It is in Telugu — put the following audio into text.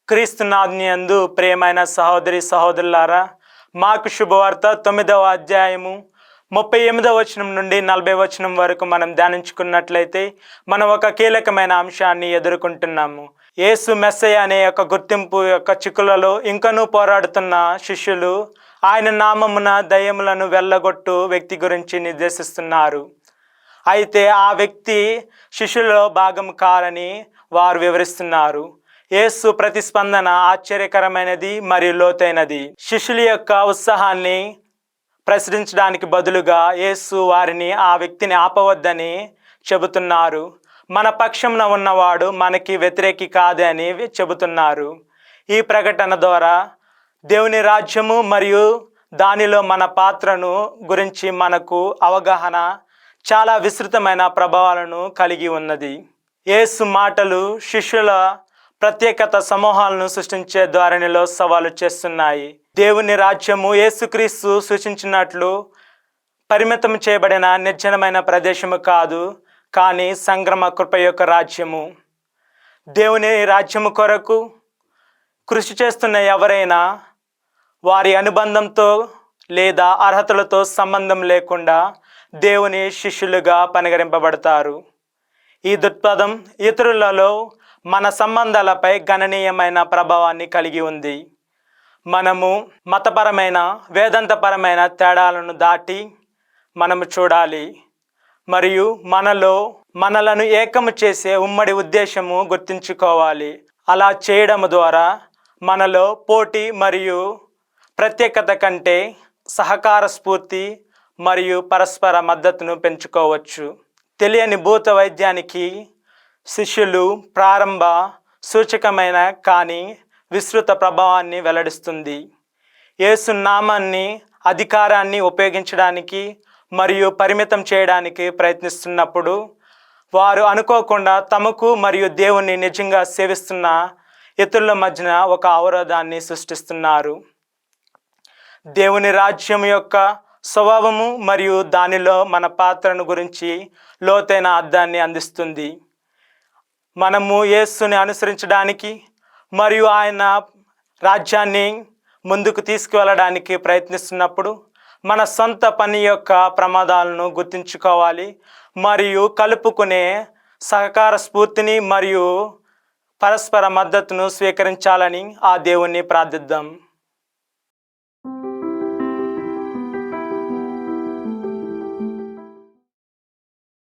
క్రీస్తునాథుని యందు ప్రియమైన సహోదరి సహోదరులారా, మాకు శుభవార్త 9వ అధ్యాయము 38వ వచనం నుండి 40వ వచనం వరకు మనం ధ్యానించుకున్నట్లయితే మనం ఒక కీలకమైన అంశాన్ని ఎదుర్కొంటున్నాము. యేసు మెస్సయ్య అనే ఒక గుర్తింపు యొక్క చిక్కులలో ఇంకనూ పోరాడుతున్న శిష్యులు ఆయన నామమున దయ్యములను వెళ్ళగొట్టు వ్యక్తి గురించి నిర్దేశిస్తున్నారు. అయితే ఆ వ్యక్తి శిష్యులలో భాగం కారని వారు వివరిస్తున్నారు. యేసు ప్రతిస్పందన ఆశ్చర్యకరమైనది మరియు లోతైనది. శిష్యుల యొక్క ఉత్సాహాన్ని ప్రశ్నించడానికి బదులుగా యేసు వారిని ఆ వ్యక్తిని ఆపవద్దని చెబుతున్నారు. మన పక్షంన ఉన్నవాడు మనకి వ్యతిరేకి కాదని చెబుతున్నారు. ఈ ప్రకటన ద్వారా దేవుని రాజ్యము మరియు దానిలో మన పాత్రను గురించి మనకు అవగాహన చాలా విస్తృతమైన ప్రభావాలను కలిగి ఉన్నది. యేసు మాటలు శిష్యుల ప్రత్యేకత సమూహాలను సృష్టించే ధోరణిలో సవాలు చేస్తున్నాయి. దేవుని రాజ్యము యేసుక్రీస్తు సూచించినట్లు పరిమితం చేయబడిన నిర్జనమైన ప్రదేశము కాదు, కానీ సంగ్రమ కృప యొక్క రాజ్యము. దేవుని రాజ్యము కొరకు కృషి చేస్తున్న ఎవరైనా వారి అనుబంధంతో లేదా అర్హతలతో సంబంధం లేకుండా దేవుని శిష్యులుగా పరిగణింపబడతారు. ఈ దృక్పథం ఇతరులలో మన సంబంధాలపై గణనీయమైన ప్రభావాన్ని కలిగి ఉంది. మనము మతపరమైన వేదాంతపరమైన తేడాలను దాటి మనము చూడాలి మరియు మనలను ఏకము చేసే ఉమ్మడి ఉద్దేశము గుర్తుంచుకోవాలి. అలా చేయడం ద్వారా మనలో పోటీ మరియు ప్రత్యేకత కంటే సహకార స్ఫూర్తి మరియు పరస్పర మద్దతును పెంచుకోవచ్చు. తెలియని భూత వైద్యానికి శిష్యులు ప్రారంభ సూచకమైన కానీ విస్తృత ప్రభావాన్ని వెల్లడిస్తుంది. యేసు నామాన్ని అధికారాన్ని ఉపయోగించడానికి మరియు పరిమితం చేయడానికి ప్రయత్నిస్తున్నప్పుడు వారు అనుకోకుండా తమకు మరియు దేవుణ్ణి నిజంగా సేవిస్తున్న ఇతరుల మధ్యన ఒక అవరోధాన్ని సృష్టిస్తున్నారు. దేవుని రాజ్యం యొక్క స్వభావము మరియు దానిలో మన పాత్రను గురించి లోతైన అర్థాన్ని అందిస్తుంది. మనము యేసుని అనుసరించడానికి మరియు ఆయన రాజ్యాన్ని ముందుకు తీసుకువెళ్ళడానికి ప్రయత్నిస్తున్నప్పుడు మన సొంత పని యొక్క ప్రమాదాలను గుర్తుంచుకోవాలి మరియు కలుపుకునే సహకార స్ఫూర్తిని మరియు పరస్పర మద్దతును స్వీకరించాలని ఆ దేవుణ్ణి ప్రార్థిద్దాం.